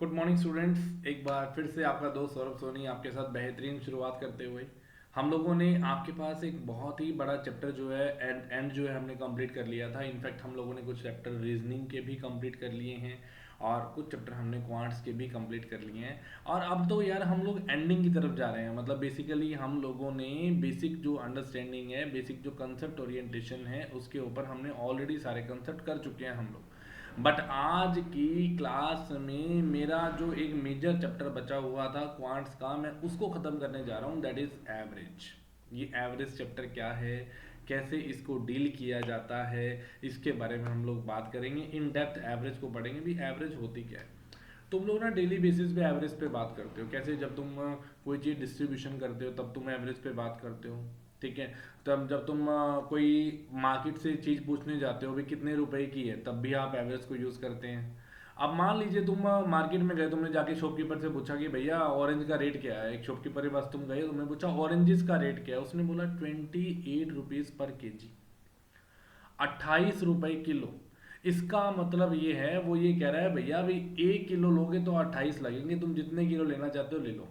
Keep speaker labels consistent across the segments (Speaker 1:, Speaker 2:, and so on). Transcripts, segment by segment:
Speaker 1: Good morning students. एक बार फिर से आपका दोस्त सौरभ सोनी आपके साथ बेहतरीन शुरुआत करते हुए हम लोगों ने आपके पास एक बहुत ही बड़ा चैप्टर जो है एंड जो है हमने कंप्लीट कर लिया था। इनफैक्ट हम लोगों ने कुछ चैप्टर रीजनिंग के भी कंप्लीट कर लिए हैं और कुछ चैप्टर हमने क्वांट्स के भी कंप्लीट कर लिए हैं। और अब तो यार हम लोग एंडिंग की तरफ जा रहे हैं। मतलब बेसिकली हम लोगों ने बेसिक जो अंडरस्टैंडिंग है, बेसिक जो कंसेप्ट ओरिएंटेशन है, उसके ऊपर हमने ऑलरेडी सारे कंसेप्ट कर चुके हैं हम लोग। बट आज की क्लास में मेरा जो एक मेजर चैप्टर बचा हुआ था क्वांट्स का, मैं उसको ख़त्म करने जा रहा हूँ, दैट इज़ एवरेज। ये एवरेज चैप्टर क्या है, कैसे इसको डील किया जाता है, इसके बारे में हम लोग बात करेंगे। इन डेप्थ एवरेज को पढ़ेंगे भी, एवरेज होती क्या है। तुम लोग ना डेली बेसिस पे एवरेज पे बात करते हो, कैसे जब तुम कोई चीज़ डिस्ट्रीब्यूशन करते हो तब तुम एवरेज पे बात करते हो। ठीक है। तब जब तुम कोई मार्केट से चीज़ पूछने जाते हो भाई कितने रुपए की है, तब भी आप एवरेज को यूज़ करते हैं। अब मान लीजिए तुम मार्केट में गए, तुमने जाके शॉपकीपर से पूछा कि भैया ऑरेंज का रेट क्या है। एक शॉपकीपर के पास तुम गए, तुमने पूछा ऑरेंजेस का रेट क्या है, उसने बोला 28 रुपीज़ पर केजी, 28 रुपए किलो। इसका मतलब ये है, वो ये कह रहा है भैया भाई 1 किलो लोगे तो 28 लगेंगे, तुम जितने किलो लेना चाहते हो ले लो।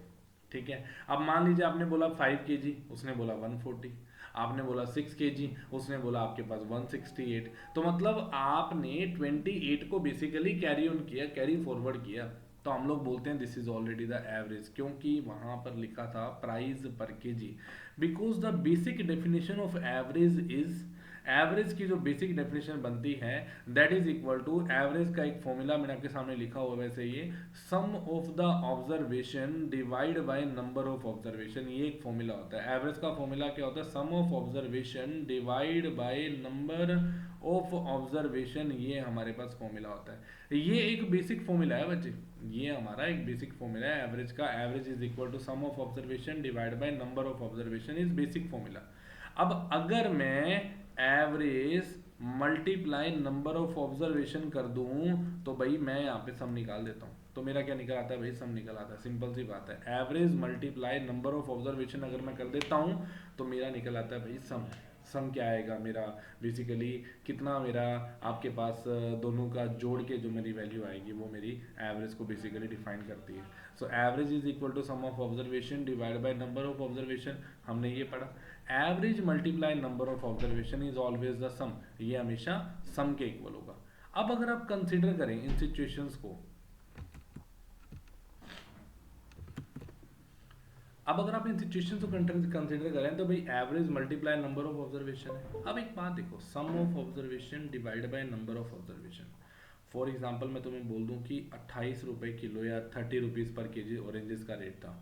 Speaker 1: ठीक है। अब मान लीजिए आपने बोला 5 केजी, उसने बोला 140। आपने बोला 6 केजी, उसने बोला आपके पास 168। तो मतलब आपने 28 को बेसिकली कैरी ऑन किया, कैरी फॉरवर्ड किया। तो हम लोग बोलते हैं this is already the average, क्योंकि वहां पर लिखा था price per kg. Because the basic definition of average is, average की जो बेसिक डेफिनेशन बनती है that is equal to, average का एक फॉर्मूला मैंने आपके सामने लिखा हुआ है वैसे ये, sum of the observation divide by number of observation. ये एक फॉर्मूला होता है। एवरेज का फॉर्मूला क्या होता है, sum of observation divide by number of observation. ये हमारे पास फॉर्मूला होता है। ये एक बेसिक फॉर्मूला है बच्चे, ये हमारा एक बेसिक फॉर्मूला है एवरेज का। Average is equal to sum of observation divide by number of observation is basic formula. अब अगर मैं average multiply number of observation कर दूं, तो भाई मैं यहाँ पे सम निकाल देता हूँ, तो मेरा क्या निकल आता है भाई, सम निकल आता है। सिंपल सी बात है, average multiply number of observation अगर मैं कर देता हूँ तो मेरा निकल आता है भाई सम। सम क्या आएगा मेरा, बेसिकली कितना मेरा आपके पास दोनों का जोड़ के जो मेरी वैल्यू आएगी वो मेरी एवरेज को बेसिकली डिफाइन करती है। So average is equal to sum of observation divide by number of observation, हमने ये पढ़ा। Average multiply number of observation is always the sum, ये हमेशा सम के इक्वल होगा। अब अगर आप कंसिडर करें इन सिचुएशंस को, अब अगर आप इन सिचुएशन को कंसिडर करें तो भाई average multiply number of observation है। अब एक बात देखो, sum of observation divide by number of observation. For example मैं तुम्हें बोल दूं कि 28 रुपए किलो या 30 रुपीज़ पर केजी ऑरेंजेस का रेट था।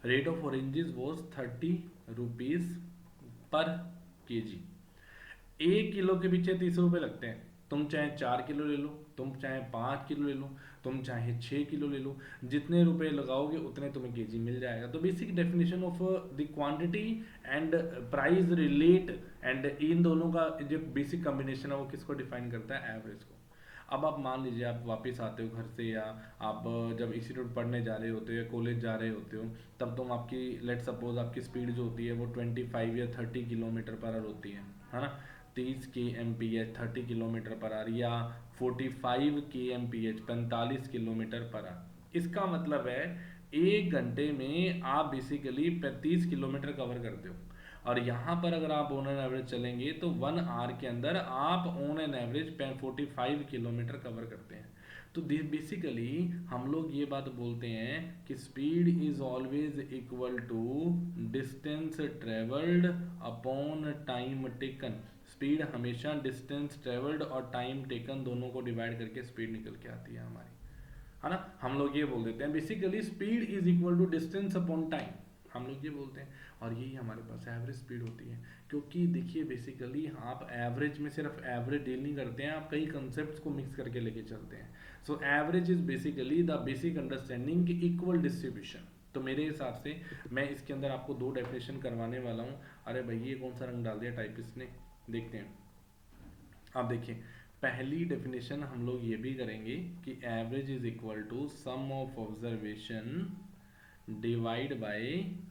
Speaker 1: Rate of oranges was 30 rupees पर केजी। 1 किलो के पीछे 30 रुपए लगते हैं। तुम चाहे 4 किलो ले लो, तुम चाहे 5 किलो ले लो, तुम चाहे 6 किलो ले लो, जितने रुपए लगाओगे उतने तुम्हें केजी मिल जाएगा। तो basic definition of the quantity and price relate, and in दोनों का जो बेसिक कॉम्बिनेशन है वो किसको डिफाइन करता है, एवरेज को। अब आप मान लीजिए आप वापस आते हो घर से, या आप जब इंस्टीट्यूट पढ़ने जा रहे होते हो या कॉलेज जा रहे होते हो, तब तुम आपकी, लेट सपोज आपकी स्पीड जो होती है वो 25 या 30 किलोमीटर पर आवर होती है ना। 30 kmph 30 किलोमीटर पर आवर, या 45 kmph 45 किलोमीटर पर आवर। इसका मतलब है 1 घंटे में आप बेसिकली 35 किलोमीटर कवर करते हो। और यहाँ पर अगर आप ऑन एन एवरेज चलेंगे तो 1 आवर के अंदर आप on an average 45 kilometre cover करते हैं। तो बेसिकली हम लोग ये बात बोलते हैं कि speed is always equal to distance travelled upon time taken. Speed हमेशा डिस्टेंस ट्रेवल्ड और टाइम टेकन दोनों को डिवाइड करके स्पीड निकल के आती है हमारी, है ना। हम लोग ये बोल देते हैं basically speed is equal to distance upon time, हम लोग ये बोलते हैं। और यही हमारे पास एवरेज स्पीड होती है। क्योंकि देखिए बेसिकली आप एवरेज में सिर्फ एवरेज डील नहीं करते हैं, आप कई कंसेप्ट को मिक्स करके लेके चलते हैं। सो average is basically the basic understanding की इक्वल डिस्ट्रीब्यूशन। तो मेरे हिसाब से मैं इसके अंदर आपको दो डेफिनेशन करवाने वाला हूँ। अरे भाई ये कौन सा रंग डाल दिया टाइपिस्ट ने, देखते हैं। अब देखिए, पहली डेफिनेशन हम लोग ये भी करेंगे कि average is equal to sum of observation divide by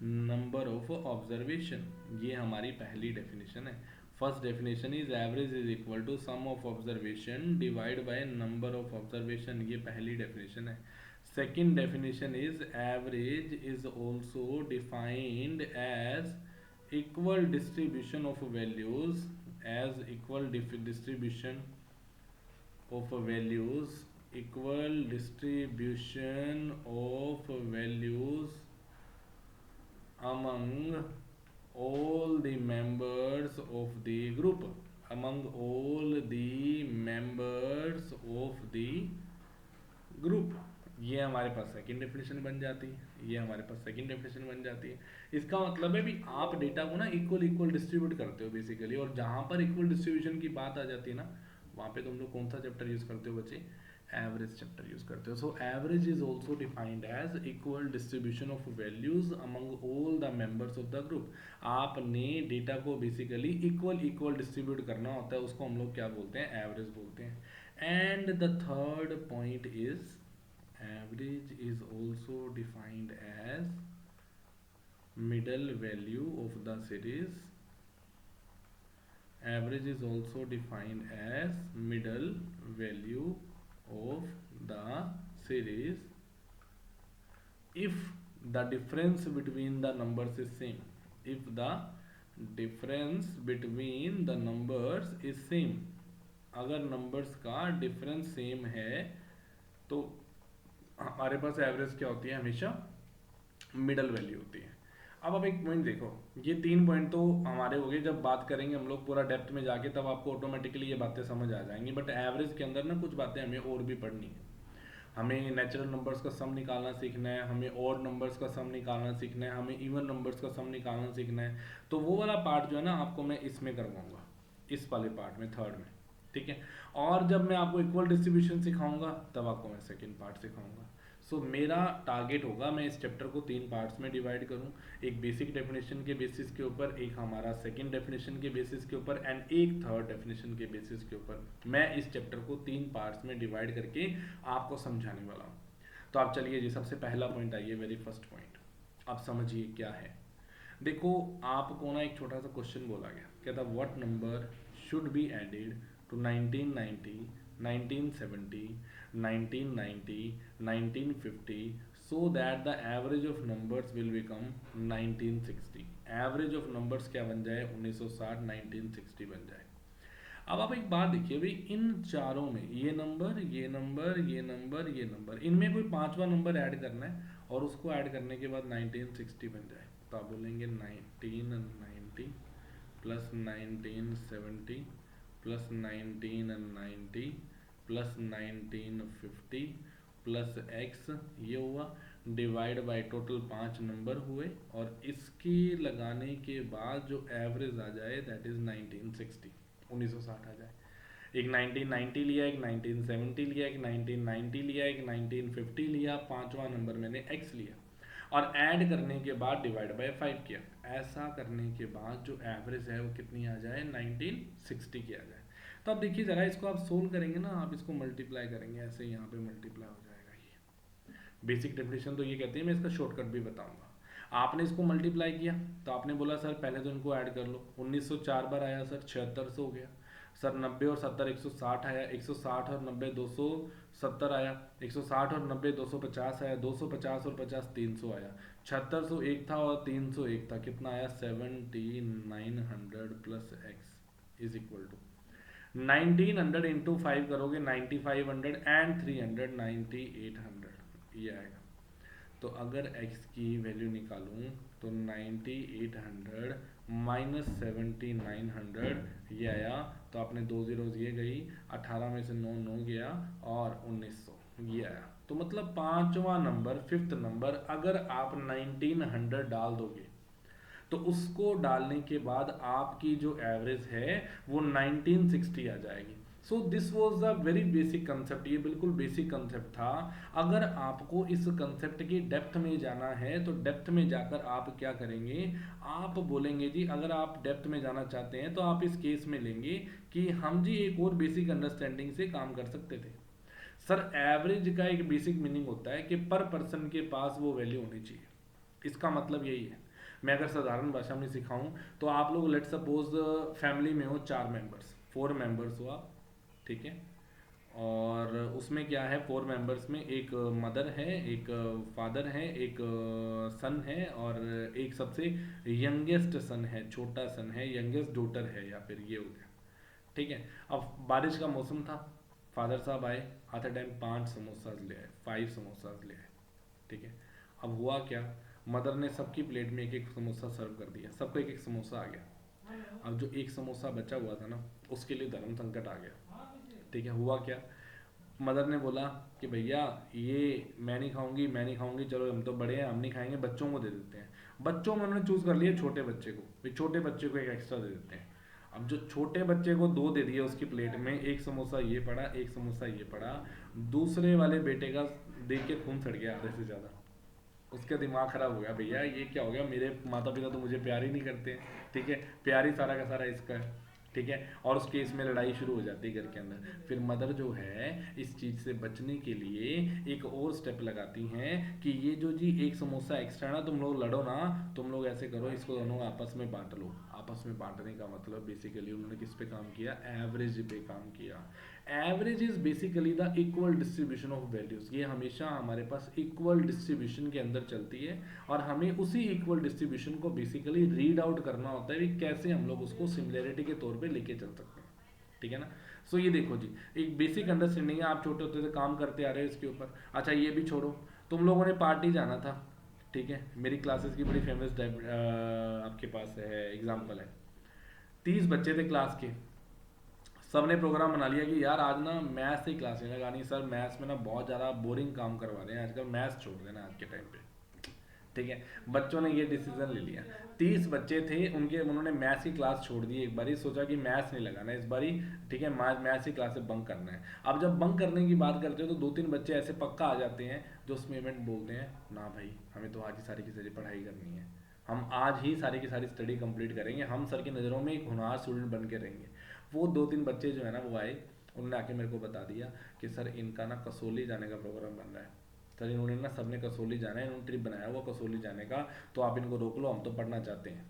Speaker 1: number of observation. ये हमारी पहली डेफिनेशन है। First definition is average is equal to sum of observation divide by number of observation, ये पहली डेफिनेशन है। second definition is average is also defined as equal distribution of values, as equal distribution of values, equal distribution of values among all the members of the group, among all the members of the group. ये हमारे पास second definition बन जाती है, ये हमारे पास second definition बन जाती है। इसका मतलब है भी आप डेटा को ना इक्वल इक्वल डिस्ट्रीब्यूट करते हो बेसिकली, और जहां पर इक्वल डिस्ट्रीब्यूशन की बात आ जाती है ना, वहां पे तुम लोग कौन सा चैप्टर यूज करते हो बच्चे? एवरेज चैप्टर यूज करते हो। So average is also defined as equal distribution of values among all the members of the group. आपने डेटा को बेसिकली इक्वल इक्वल डिस्ट्रीब्यूट करना होता है, उसको हम लोग क्या बोलते हैं? एवरेज बोलते हैं। And the third point is average is also defined as middle value of the series. Average is also defined as middle value of the series if the difference between the numbers is same. If the difference between the numbers is same, अगर numbers का difference same है तो हमारे पास average क्या होती है? हमेशा middle value होती है। अब आप एक पॉइंट देखो, ये 3 पॉइंट तो हमारे हो गए। जब बात करेंगे हम लोग पूरा डेप्थ में जाके तब आपको ऑटोमेटिकली ये बातें समझ आ जाएंगी, बट एवरेज के अंदर ना कुछ बातें हमें और भी पढ़नी है। हमें नेचुरल नंबर्स का सम निकालना सीखना है, हमें ऑड नंबर्स का सम निकालना सीखना है, हमें इवन नंबर्स का सम निकालना सीखना है। तो वो वाला पार्ट जो है ना आपको मैं इसमें करवाऊंगा, इस वाले पार्ट में, थर्ड में, ठीक है। और जब मैं आपको इक्वल डिस्ट्रीब्यूशन सिखाऊंगा तब आपको मैं सेकंड पार्ट सिखाऊंगा। सो मेरा टारगेट होगा मैं इस चैप्टर को 3 पार्ट्स में डिवाइड करूं, एक बेसिक डेफिनेशन के बेसिस के ऊपर, एक हमारा सेकंड डेफिनेशन के बेसिस के ऊपर, एंड एक थर्ड डेफिनेशन के बेसिस के ऊपर। मैं इस चैप्टर को 3 पार्ट्स में डिवाइड करके आपको समझाने वाला हूँ। तो आप चलिए जी, सबसे पहला पॉइंट आइए, वेरी फर्स्ट पॉइंट। आप समझिए क्या है। देखो आपको ना एक छोटा सा क्वेश्चन बोला गया, कहता what number should be added to 1990, 1970, 1990, 1950 so that the average of numbers will become 1960। Average of numbers क्या बन जाए? 1960, 1960 बन जाए। अब आप एक बात देखिए भाई, इन चारों में ये नंबर, ये नंबर, ये नंबर, ये नंबर, इनमें कोई 5वां नंबर ऐड करना है और उसको ऐड करने के बाद 1960 बन जाए, तो आप बोलेंगे 1990 plus 1970 plus 1990 plus 1950 plus x, ये हुआ, डिवाइड बाय टोटल 5 नंबर हुए, और इसकी लगाने के बाद जो एवरेज आ जाए दैट इज 1960, 1960 आ जाए। एक 1990 लिया, एक 1970 लिया, एक 1990 लिया, एक 1950 लिया, 5वां नंबर मैंने x लिया, और ऐड करने के बाद डिवाइड बाय 5 किया। ऐसा करने के बाद जो एवरेज है वो कितनी आ जाए? 1960 की आ जाए। तो अब देखिए जरा, इसको आप सोल्व करेंगे ना, आप इसको मल्टीप्लाई करेंगे, ऐसे यहाँ पे मल्टीप्लाई हो जाएगा। ये बेसिक डेफिनेशन तो ये कहते हैं, मैं इसका शॉर्टकट भी बताऊंगा। आपने इसको मल्टीप्लाई किया तो आपने बोला सर पहले तो इनको ऐड कर लो, 1904 बार आया सर, 7600 हो गया सर, 90 और 70 160 आया, 160 और 90 270 आया, 160 और 90 250 आया, 250 और 50 300 आया, 7600 एक था और 300 एक था, कितना आया? 7900 plus x is equal to 1900 into 5 करोगे 9500 एंड 300 9800 ये आएगा। तो अगर x की वैल्यू निकालूं तो 9800 माइनस 7900 ये आया, तो आपने 2 zeros ये गई, 18 में से 9 गया और 1900 ये आया। तो मतलब 5वां नंबर, 5th नंबर, अगर आप 1900 डाल दोगे तो उसको डालने के बाद आपकी जो एवरेज है वो 1960 आ जाएगी। So this was a very basic concept, ये बिल्कुल बेसिक कंसेप्ट था। अगर आपको इस कंसेप्ट की डेप्थ में जाना है तो डेप्थ में जाकर आप क्या करेंगे? आप बोलेंगे जी, अगर आप डेप्थ में जाना चाहते हैं तो आप इस केस में लेंगे कि हम जी एक और बेसिक अंडरस्टैंडिंग से काम कर सकते थे। सर एवरेज का एक बेसिक मीनिंग होता है कि पर पर्सन के पास वो वैल्यू होनी चाहिए, इसका मतलब यही है। मैं अगर साधारण भाषा में सिखाऊं तो आप लोग लेट सपोज फैमिली में हो 4 मेंबर्स, 4 मेंबर्स हो आप, ठीक है, और उसमें क्या है, 4 मेंबर्स में एक मदर है, एक फादर है, एक सन है, और एक सबसे यंगेस्ट सन है, छोटा सन है, यंगेस्ट डॉटर है, या फिर ये हो गया। ठीक है। अब बारिश का मौसम था, फादर साहब आए, आते टाइम 5 समोसाज ले आए, 5 समोसाज ले आए। ठीक है। अब हुआ क्या, मदर ने सबकी प्लेट में एक एक समोसा सर्व कर दिया, सबको एक एक समोसा आ गया। अब जो एक समोसा बचा हुआ था ना, उसके लिए धर्म संकट आ गया। ठीक है। हुआ क्या, मदर ने बोला कि भैया ये मैं नहीं खाऊंगी, मैं नहीं खाऊंगी, चलो हम तो बड़े हैं, हम नहीं खाएंगे, बच्चों को दे देते हैं। बच्चों में उन्होंने चूज कर लिया छोटे बच्चे को, भाई छोटे बच्चे को एक एक्स्ट्रा दे देते हैं। अब जो छोटे बच्चे को दो दे दिए उसकी प्लेट में, एक समोसा ये पड़ा, एक समोसा ये पड़ा, दूसरे वाले बेटे का देख के खून सड़ गया आधे से ज्यादा। उसका दिमाग खराब हो गया, भैया ये क्या हो गया, मेरे माता पिता तो मुझे प्यार ही नहीं करते हैं। ठीक है। प्यार ही सारा का सारा इसका है। ठीक है। और उस केस में लड़ाई शुरू हो जाती है घर के अंदर। फिर मदर जो है इस चीज से बचने के लिए एक और स्टेप लगाती हैं कि ये जो जी एक समोसा एक्स्ट्रा ना, तुम लोग लड़ो ना, तुम लोग ऐसे करो, इसको दोनों आपस में बांट लो। आपस में बांटने का मतलब बेसिकली उन्होंने किस पे काम किया, एवरेज पे काम किया। Average is basically the equal distribution of values. ये हमेशा हमारे पास इक्वल डिस्ट्रीब्यूशन के अंदर चलती है, और हमें उसी इक्वल डिस्ट्रीब्यूशन को बेसिकली रीड आउट करना होता है कि कैसे हम लोग उसको सिमिलरिटी के तौर पे लेके चल सकते हैं। ठीक है ना। सो ये देखो जी, एक बेसिक अंडरस्टैंडिंग है, आप छोटे होते से काम करते आ रहे हो इसके ऊपर। अच्छा ये भी छोड़ो, तुम लोगों ने पार्टी जाना था। ठीक है। मेरी क्लासेस की बड़ी फेमस आपके पास है एग्जाम्पल है। 30 बच्चे थे क्लास के, सबने प्रोग्राम बना लिया कि यार आज ना मैथ्स की क्लास नहीं लगानी सर, मैथ्स में ना बहुत ज़्यादा बोरिंग काम करवा रहे हैं आजकल, मैथ्स छोड़ देना आज के टाइम पे। ठीक है। बच्चों ने ये डिसीजन ले लिया। 30 बच्चे थे उनके, उन्होंने मैथ्स की क्लास छोड़ दी एक बारी, सोचा कि मैथ्स नहीं लगाना है इस बारी। ठीक है। मैथ्स की क्लास से बंक करना है। अब जब बंक करने की बात करते हो तो 2-3 बच्चे ऐसे पक्का आ जाते हैं जो उस इवेंट बोलते हैं, ना भाई हमें तो आज ही सारी की सारी पढ़ाई करनी है, हम आज ही सारी की सारी स्टडी कंप्लीट करेंगे, हम सर की नज़रों में एक होनहार स्टूडेंट बन के रहेंगे। वो 2-3 बच्चे जो है ना वो आए, उन्होंने आके मेरे को बता दिया कि सर इनका ना कसौली जाने का प्रोग्राम बन रहा है, सर इन्होंने ना सबने कसौली जाना है, इन्होंने ट्रिप बनाया हुआ कसौली जाने का, तो आप इनको रोक लो, हम तो पढ़ना चाहते हैं।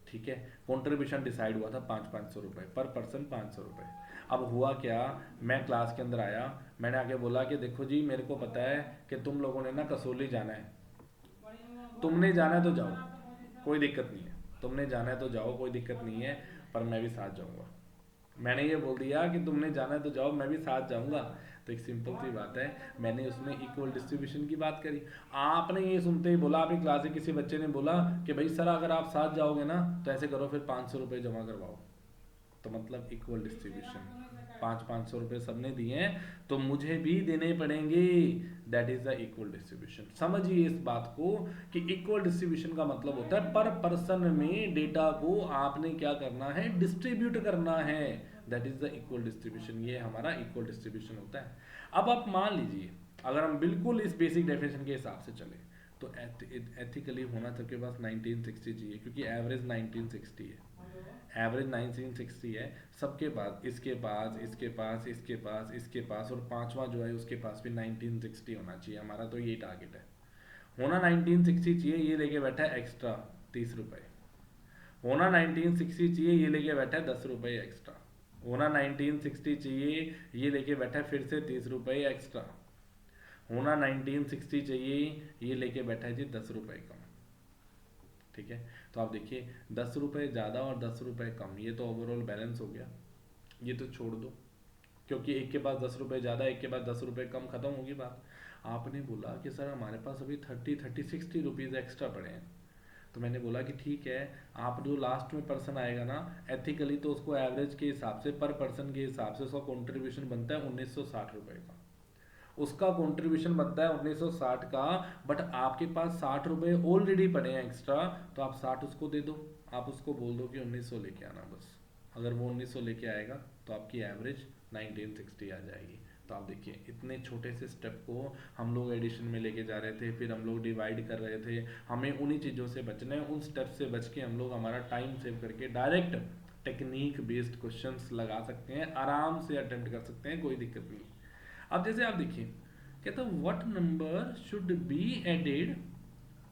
Speaker 1: ठीक है। कॉन्ट्रीब्यूशन डिसाइड हुआ था 500-500 रुपये पर पर्सन, 500 रुपये। अब हुआ क्या, मैं क्लास के अंदर आया, मैंने आके बोला कि देखो जी मेरे को पता है कि तुम लोगों ने ना कसौली जाना है, तुमने जाना है तो जाओ, कोई दिक्कत नहीं है, तुमने जाना है तो जाओ, कोई दिक्कत नहीं है, पर मैं भी साथ जाऊंगा। मैंने ये बोल दिया कि तुमने जाना है तो जाओ, मैं भी साथ जाऊंगा। तो एक सिंपल सी बात है, मैंने उसमें इक्वल डिस्ट्रीब्यूशन की बात करी। आपने ये सुनते ही बोला, आपकी क्लास के किसी बच्चे ने बोला कि भाई सर अगर आप साथ जाओगे ना तो ऐसे करो, फिर 500 रुपये जमा करवाओ। तो मतलब इक्वल डिस्ट्रीब्यूशन, 500-500 रुपये सबने दिए हैं तो मुझे भी देने पड़ेंगे। That is the equal distribution. समझिए इस बात को कि इक्वल डिस्ट्रीब्यूशन का मतलब होता है पर पर्सन में डेटा को आपने क्या करना है, डिस्ट्रीब्यूट करना है। That is the equal distribution, ये हमारा इक्वल डिस्ट्रीब्यूशन होता है। अब आप मान लीजिए अगर हम बिल्कुल इस बेसिक डेफिनेशन के हिसाब से चले तो एथिकली होना सबके पास 1960 चाहिए, क्योंकि एवरेज 1960 है, एवरेज 1960 है सबके पास, इसके पास, इसके पास, इसके पास, इसके पास, और पांचवा जो है उसके पास भी 1960 होना चाहिए। हमारा तो ये टारगेट है, होना 1960 चाहिए। ये लेके बैठा है एक्स्ट्रा 30 रुपए, होना 1960 चाहिए, ये लेके बैठा है 10 रुपए एक्स्ट्रा, होना 1960 चाहिए, ये लेके बैठा है फिर से 30 रुपए एक्स्ट्रा, होना 1960 चाहिए, ये लेके बैठा है जी 10 रुपए कम। ठीक है। तो आप देखिए 10 रुपए ज़्यादा और 10 रुपए कम, ये तो ओवरऑल बैलेंस हो गया। ये तो छोड़ दो, क्योंकि एक के पास 10 रुपए ज़्यादा, एक के पास 10 रुपए कम, खत्म होगी बात। आपने बोला कि सर हमारे पास अभी 30-60 रुपीज़ एक्स्ट्रा पड़े हैं। तो मैंने बोला कि ठीक है, आप जो लास्ट में पर्सन आएगा ना, एथिकली तो उसको एवरेज के हिसाब से, पर पर्सन के हिसाब से उसका कॉन्ट्रीब्यूशन बनता है 1960 रुपये का, उसका कंट्रीब्यूशन बनता है 1960 का। बट आपके पास 60 रुपए ऑलरेडी पड़े हैं एक्स्ट्रा, तो आप 60 उसको दे दो, आप उसको बोल दो कि 1900 लेके आना बस। अगर वो 1900 लेके आएगा तो आपकी एवरेज 1960 आ जाएगी। तो आप देखिए इतने छोटे से स्टेप को हम लोग एडिशन में लेके जा रहे थे, फिर हम लोग डिवाइड कर रहे थे। हमें उन्हीं चीज़ों से बचना है, उन स्टेप से बच के हम लोग हमारा टाइम सेव करके डायरेक्ट टेक्निक बेस्ड क्वेश्चंस लगा सकते हैं, आराम से अटेम्प्ट कर सकते हैं, कोई दिक्कत नहीं। अब जैसे आप देखिए, कहता what number should be added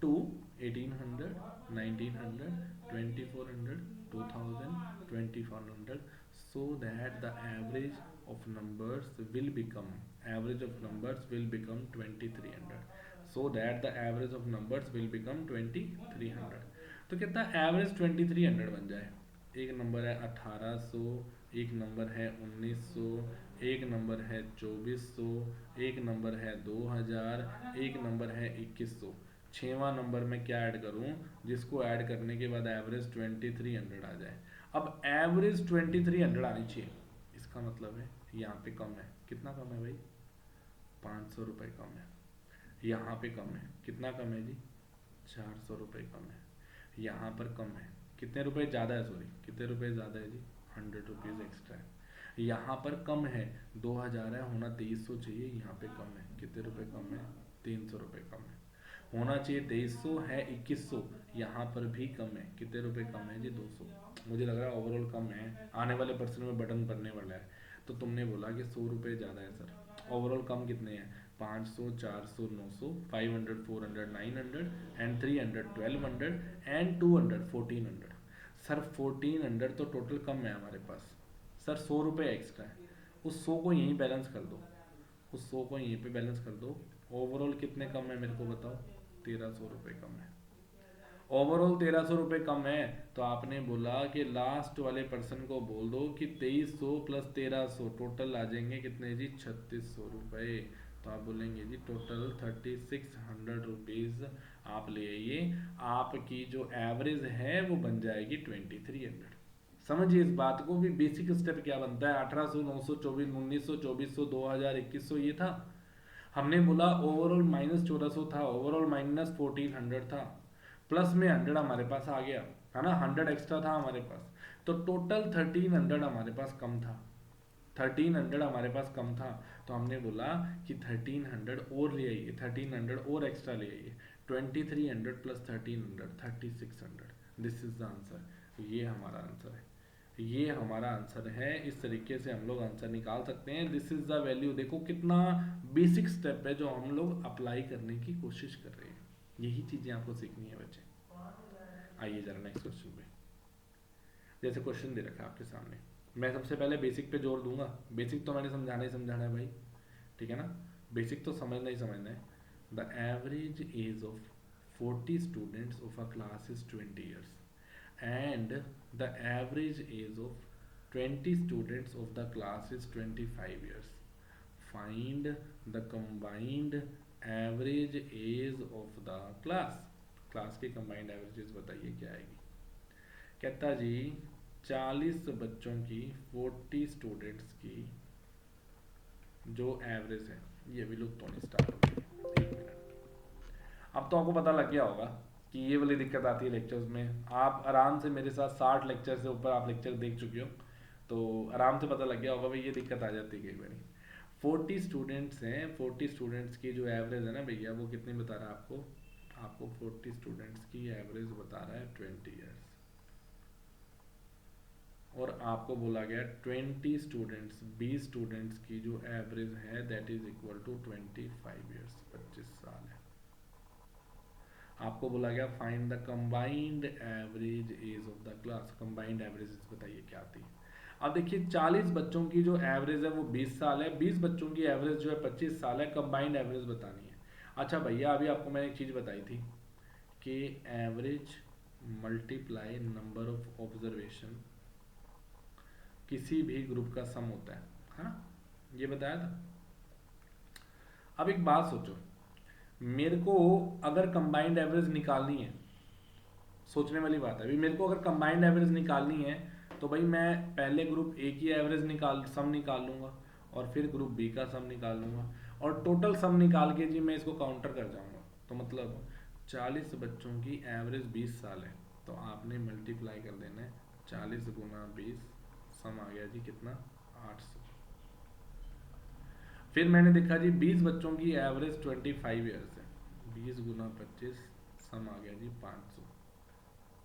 Speaker 1: to 1800, 1900, 2400, 2000, 2100 so that the average of numbers will become average of numbers will become 2300, so that the average of numbers will become 2300। तो कितना एवरेज 2300 बन जाए। एक नंबर है 1800, एक नंबर है 1900, एक नंबर है 2400, एक नंबर है 2000, एक नंबर है 2100। छठवां नंबर में क्या ऐड करूं जिसको ऐड करने के बाद एवरेज 2300 आ जाए। अब एवरेज 2300 आनी चाहिए, इसका मतलब है यहाँ पे कम है। कितना कम है भाई? 500 रुपये कम है। यहाँ पे कम है, कितना कम है जी? 400 रुपये कम है। यहाँ पर कम है, कितने रुपए ज़्यादा है? सॉरी, कितने रुपए ज़्यादा है जी? 100 रुपीज़ एक्स्ट्रा है। यहाँ पर कम है, 2000 है, होना 2300 चाहिए। यहाँ पे कम है, कितने रुपए कम है? 300 रुपये कम है। होना चाहिए 2300, है 2100। यहाँ पर भी कम है, कितने रुपए कम है जी? 200। मुझे लग रहा है ओवरऑल कम है, आने वाले पर्सन में बटन पड़ने वाला है। तो तुमने बोला कि 100 रुपये ज़्यादा है सर। ओवरऑल कम कितने हैं? 500, 400, 900, 500, 400, 900 एंड 300, 1200 एंड 200, 1400। सर 1400 तो टोटल कम है हमारे पास। सर 100 रुपये एक्स्ट्रा है, उस 100 को यहीं बैलेंस कर दो, उस 100 को यहीं पे बैलेंस कर दो। ओवरऑल कितने कम है मेरे को बताओ? 1300 रुपये कम है। ओवरऑल 1300 रुपये कम है। तो आपने बोला कि लास्ट वाले पर्सन को बोल दो कि 2300 प्लस 1300 टोटल आ जाएंगे कितने जी? 3600 रुपये। तो आप बोलेंगे जी टोटल 3600 रुपीज़ आप ले आइए, आपकी जो एवरेज है वो बन जाएगी 2300। समझिए इस बात को भी। बेसिक स्टेप क्या बनता है? 1800, 900, 24, 1900, 2400, 2000, 2100 ये था। हमने बोला ओवरऑल माइनस 1400 था, ओवरऑल माइनस 1400 था, प्लस में 100 हमारे पास आ गया है ना, 100 एक्स्ट्रा था हमारे पास। तो टोटल 1300 हमारे पास कम था, 1300 हमारे पास कम था। तो हमने बोला कि 1300 और ले आइए, 1300 और एक्स्ट्रा ले आइए। 2300 plus 1300, 3600। This is the answer. ये हमारा आंसर है, ये हमारा आंसर है। इस तरीके से हम लोग आंसर निकाल सकते हैं। This is the value. देखो कितना बेसिक स्टेप है जो हम लोग अप्लाई करने की कोशिश कर रहे हैं। यही चीजें आपको सीखनी है बच्चे। आइए जरा नेक्स्ट क्वेश्चन पे। जैसे क्वेश्चन दे रखा है आपके सामने, मैं सबसे पहले बेसिक पे जोर दूंगा। बेसिक तो मैंने समझाना ही समझाना है भाई, ठीक है ना। बेसिक तो समझना ही समझना है। The average age of 40 students of a class is 20 years and the average age of 20 students of the class is 25 years. Find the combined average age of the class. Class की combined averages बताइए क्या आएगी। कहता जी 40 बच्चों की, 40 students की जो average है, ये भी लुक तो नहीं स्टार्ट हो गई। एक मिनट। अब तो आपको पता लग गया होगा कि ये वाली दिक्कत आती है लेक्चर्स में। आप आराम से मेरे साथ 60 लेक्चर से ऊपर आप लेक्चर देख चुके हो, तो आराम से पता लग गया होगा भाई ये दिक्कत आ जाती है कई बार। 40 स्टूडेंट्स हैं, 40 स्टूडेंट्स की जो एवरेज है ना भैया, वो कितनी बता रहा है आपको? आपको 40 स्टूडेंट्स की एवरेज बता रहा है 20 years। और आपको बोला गया 20 स्टूडेंट्स, 20 स्टूडेंट्स की जो एवरेज है that is equal to 25 years, 25 साल है। आपको बोला गया find the combined average age of the class. Combined average बताइए क्या आती है। अब देखिए 40 बच्चों की जो एवरेज है वो 20 साल है, 20 बच्चों की एवरेज जो है 25 साल है। कंबाइंड एवरेज बतानी है। अच्छा भैया अभी आपको मैंने एक चीज़ बताई थी कि average multiply number of observation किसी भी ग्रुप का सम होता है ना, ये बताया था। अब एक बात सोचो, मेरे को अगर कंबाइंड एवरेज निकालनी है, सोचने वाली बात है। अभी मेरे को अगर कंबाइंड एवरेज निकालनी है तो भाई मैं पहले ग्रुप ए की एवरेज सम निकाल लूंगा, और फिर ग्रुप बी का सम निकाल लूंगा, और टोटल सम निकाल के जी मैं इसको काउंटर कर जाऊंगा। तो मतलब 40 बच्चों की एवरेज 20 साल है, तो आपने मल्टीप्लाई कर देना है 40 गुना 20, सम आ गया जी कितना? 800। फिर मैंने देखा जी 20 बच्चों की एवरेज 25 ईयर्स है, 20 गुना 25, सम आ गया जी 500,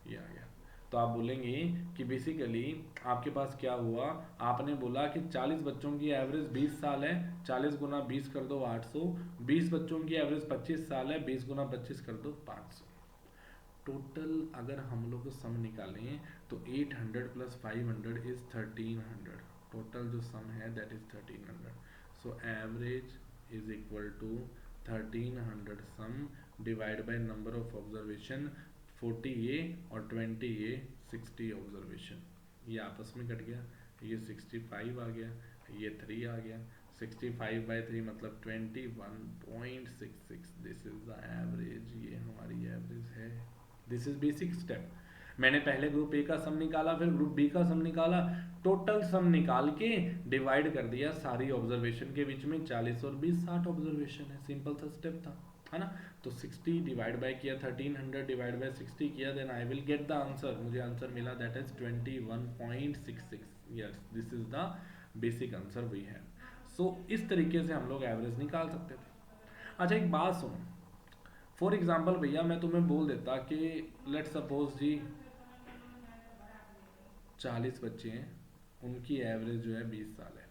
Speaker 1: ये आ गया। तो आप बोलेंगे कि बेसिकली आपके पास क्या हुआ, आपने बोला कि 40 बच्चों की एवरेज 20 साल है, 40 गुना 20 कर दो 800, 20 बच्चों की एवरेज 25 साल है, 20 गुना 25 कर दो 500। टोटल अगर हम लोग सम निकालें तो 800 प्लस 500 इज 1300। टोटल जो सम है that is 1300. So average is equal to 1300 sum divide by number of observation 40 ये और 20 ये 60 ऑब्जर्वेशन. ये आपस में कट गया, ये 65 आ गया, ये 3 आ गया. 65/3 मतलब 21.66. This is the average. ये हमारी एवरेज है. This is basic step. मैंने पहले ग्रुप ए का सम निकाला, फिर ग्रुप बी का सम निकाला, टोटल सम निकाल के डिवाइड कर दिया सारी ऑब्जर्वेशन के बीच में. 40 और 20 60 ऑब्जर्वेशन है. सिंपल सा स्टेप था, है ना. तो 60 डिवाइड बाय किया, 1300 डिवाइड बाय 60 किया, then I will get the answer. मुझे आंसर मिला that is 21.66. Yes, this is the basic answer we have. So इस तरीके से हम लोग एवरेज निकाल सकते थे. अच्छा एक बात सुनो, फॉर एग्जाम्पल भैया मैं तुम्हें बोल देता कि लेट सपोज जी 40 बच्चे हैं, उनकी एवरेज जो है 20 साल है.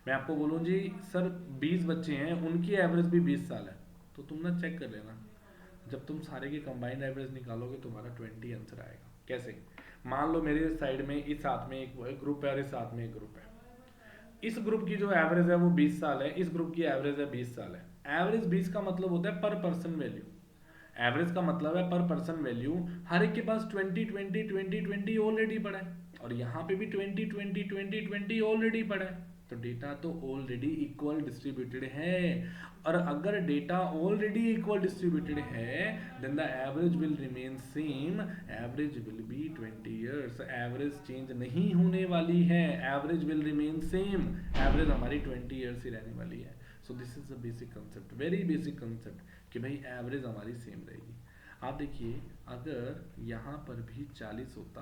Speaker 1: मैं आपको बोलूँ जी सर 20 बच्चे हैं, उनकी एवरेज भी 20 साल है, तो तुम ना चेक कर लेना, जब तुम सारे की कंबाइंड एवरेज निकालोगे तुम्हारा 20 आंसर आएगा. कैसे? मान लो मेरे साइड में इस साथ में एक ग्रुप है और इस साथ में एक ग्रुप है. इस ग्रुप की जो एवरेज है वो 20 साल है, इस ग्रुप की एवरेज है 20 साल है. एवरेज 20 का मतलब होता है पर पर्सन वैल्यू. एवरेज का मतलब है पर पर्सन वैल्यू. हर एक के पास 20 20 20 20 ऑलरेडी पड़ा है, और यहाँ पे भी 20 20 20 20 ऑलरेडी पड़ा है. तो डेटा तो ऑलरेडी इक्वल डिस्ट्रीब्यूटेड है. और अगर डेटा ऑलरेडी इक्वल डिस्ट्रीब्यूटेड है then the average will remain same. Average will be 20 years. Average change नहीं होने वाली है, average will remain same. Average हमारी 20 इयर्स ही रहने वाली है. So this is the basic concept, very basic concept, कि भाई एवरेज हमारी सेम रहेगी. आप देखिए अगर यहाँ पर भी 40 होता,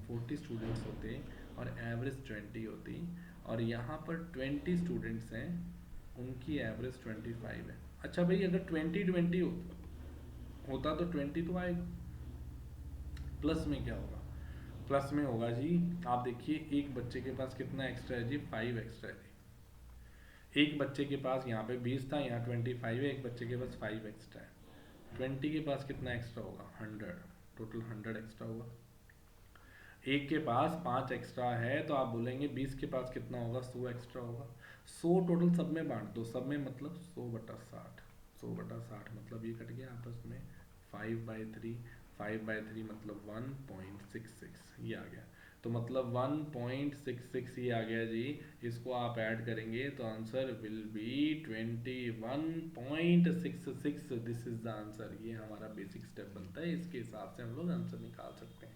Speaker 1: 40 स्टूडेंट्स होते और एवरेज 20 होती, और यहाँ पर 20 स्टूडेंट्स हैं, उनकी एवरेज 25 है. अच्छा भाई अगर 20 होता तो 20 तो आएगा. प्लस में क्या होगा? प्लस में होगा जी, आप देखिए एक बच्चे के पास कितना एक्स्ट्रा है जी, 5 एक्स्ट्रा है जी. एक बच्चे के पास यहाँ पे 20 था, यहाँ 25 है, एक बच्चे के पास 5 एक्स्ट्रा है. 20 के पास कितना एक्स्ट्रा होगा? 100. टोटल 100 एक्स्ट्रा होगा. एक के पास 5 एक्स्ट्रा है, तो आप बोलेंगे 20 के पास कितना होगा? 100 एक्स्ट्रा होगा. 100 टोटल सब में बांट दो, सब में मतलब 100/60. 100/60 मतलब ये कट गया आपस में. 5/3, 5/3 मतलब 1.66 ये आ गया. तो मतलब 1.66 ये आ गया जी. इसको आप ऐड करेंगे तो answer will be 21.66. This is the answer. ये हमारा बेसिक स्टेप बनता है, इसके हिसाब से हम लोग आंसर निकाल सकते हैं.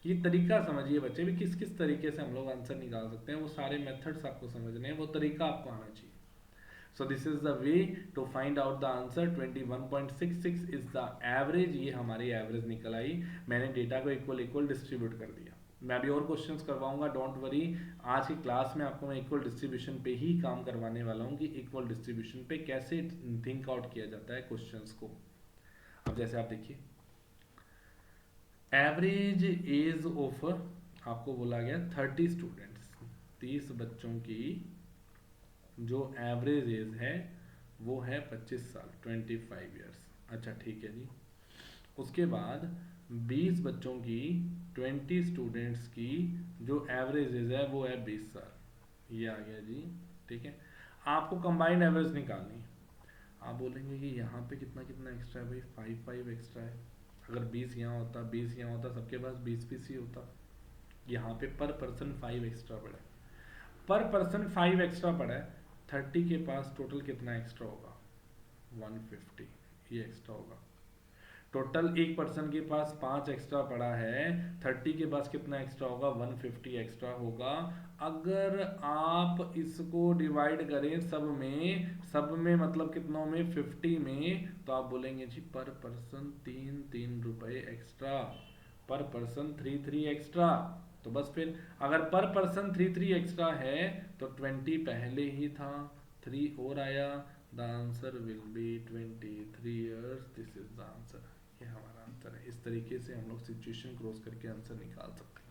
Speaker 1: ये तरीका समझिए बच्चे भी, किस किस तरीके से हम लोग आंसर निकाल सकते हैं. वो सारे मेथड्स आपको समझने हैं, वो तरीका आपको आना चाहिए. So this is the way to find out the answer. 21.66 is the average. ये हमारी एवरेज निकल आई. मैंने डेटा को इक्वल डिस्ट्रीब्यूट कर दिया. मैं अभी और क्वेश्चंस करवाऊंगा, डोंट वरी. आज की क्लास में आपको मैं इक्वल डिस्ट्रीब्यूशन पे ही काम करवाने वाला हूँ कि इक्वल डिस्ट्रीब्यूशन पे कैसे थिंक आउट किया जाता है क्वेश्चंस को. अब जैसे आप देखिए एवरेज एज ऑफ, आपको बोला गया 30 स्टूडेंट्स, 30 बच्चों की जो एवरेज एज है वो है 25 साल, 25 ईयर्स. अच्छा ठीक है जी. उसके बाद 20 बच्चों की, 20 स्टूडेंट्स की जो एवरेज एज है वो है 20 साल. ये आ गया जी. ठीक है. आपको कंबाइंड एवरेज निकालनी है. आप बोलेंगे कि यहाँ पे कितना कितना एक्स्ट्रा है भाई? 5 एक्स्ट्रा है. अगर 20 यहाँ होता, 20 यहाँ होता, सबके पास 20 ही होता. यहाँ पे पर पर्सन 5 एक्स्ट्रा पड़ा है. पर पर्सन 5 एक्स्ट्रा पड़ा है. 30 के पास टोटल कितना एक्स्ट्रा होगा? 150 ये एक्स्ट्रा होगा. टोटल एक पर्सन के पास 5 एक्स्ट्रा पड़ा है, 30 के पास कितना एक्स्ट्रा होगा? 150 एक्स्ट्रा होगा. अगर आप इसको डिवाइड करें सब में मतलब कितनों में? 50 में. तो आप बोलेंगे जी पर पर्सन 3 रुपए एक्स्ट्रा, पर पर्सन 3 एक्स्ट्रा. तो बस फिर अगर पर पर्सन 3 एक्स्ट्रा है तो 20 पहले ही था, 3 और आया. The answer will be 23 years. This is the answer. ये हमारा आंसर है. इस तरीके से हम लोग सिचुएशन क्रॉस करके आंसर निकाल सकते हैं.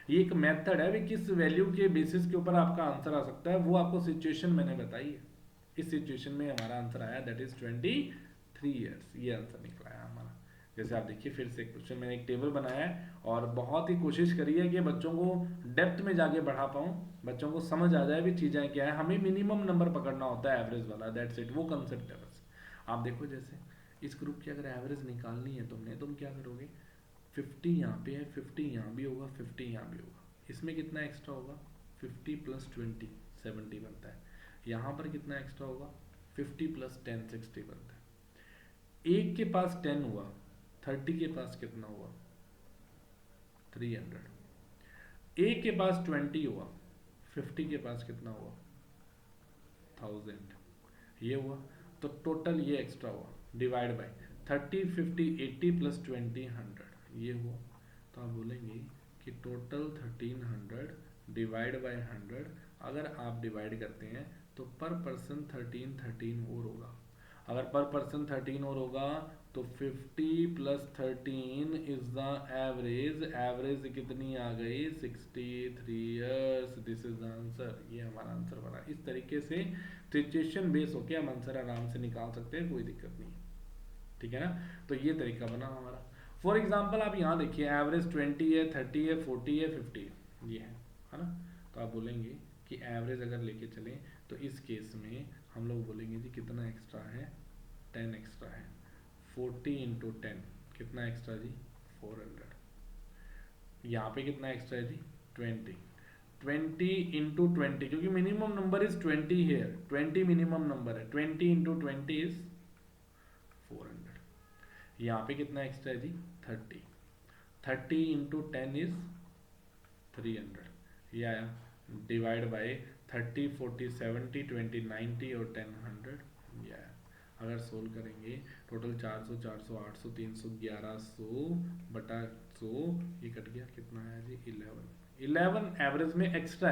Speaker 1: ये एक मेथड है भी, किस वैल्यू के बेसिस के ऊपर आपका आंसर आ सकता है वो आपको सिचुएशन मैंने बताई है. इस सिचुएशन में हमारा आंसर आया दैट इज 23 इयर्स. ये आंसर निकला है हमारा. जैसे आप देखिए फिर से क्वेश्चन मैंने एक टेबल बनाया है और बहुत ही कोशिश करी है कि बच्चों को डेप्थ में जाके बढ़ा पाऊँ, बच्चों को समझ आ जाए भी चीज़ें क्या है। हमें मिनिमम नंबर पकड़ना होता है एवरेज वाला, दैट्स इट, वो कंसेप्ट है बस। आप देखो जैसे इस ग्रुप की अगर एवरेज निकालनी है तुम क्या करोगे, 50 यहाँ पे है, 50 यहाँ भी होगा, 50 यहाँ भी होगा, इसमें कितना एक्स्ट्रा होगा, 50 प्लस 20 70 बनता है। यहाँ पर कितना एक्स्ट्रा होगा, 50 प्लस 10 60 बनता है। एक के पास 10 हुआ, 30 के पास कितना हुआ, 300। एक के पास 20 हुआ, 50 के पास कितना हुआ, 1000। ये हुआ, तो टोटल ये एक्स्ट्रा हुआ, डिवाइड बाय 30 50 80 प्लस 20 100, ये हुआ। तो आप बोलेंगे कि टोटल 1300 डिवाइड बाय 100, अगर आप डिवाइड करते हैं तो पर पर्सन 13 और होगा। अगर पर पर्सन 13 और होगा तो 50 plus 13 is the average. Average कितनी आ गई, 63 years. This is the answer, ये हमारा आंसर बना। इस तरीके से सिचुएशन बेस होके हम आंसर आराम से निकाल सकते हैं, कोई दिक्कत नहीं, ठीक है ना। तो ये तरीका बना हमारा। फॉर एग्जाम्पल आप यहाँ देखिए, एवरेज 20 है, 30 है, 40 है, 50 है, ये है ना। तो आप बोलेंगे कि एवरेज अगर लेके चलें तो इस केस में हम लोग बोलेंगे जी कितना एक्स्ट्रा है, 10 एक्स्ट्रा है। 40 इंटू 10 कितना एक्स्ट्रा जी, 400। यहाँ पे कितना एक्स्ट्रा है जी, 20। 20 इंटू 20, क्योंकि minimum number is 20 here, 20 minimum number है, 20 इंटू 20 इज 400। यहाँ पे कितना एक्स्ट्रा है जी, 30। 30 इंटू 10 इज 300। ये आया, डिवाइड बाय 30 40 70 20 90 और 10 100, ये आया। अगर सोल्व करेंगे टोटल 400 400 800 300 1100 बटा 100, ये कट गया, कितना आया जी, 11 एवरेज में एक्स्ट्रा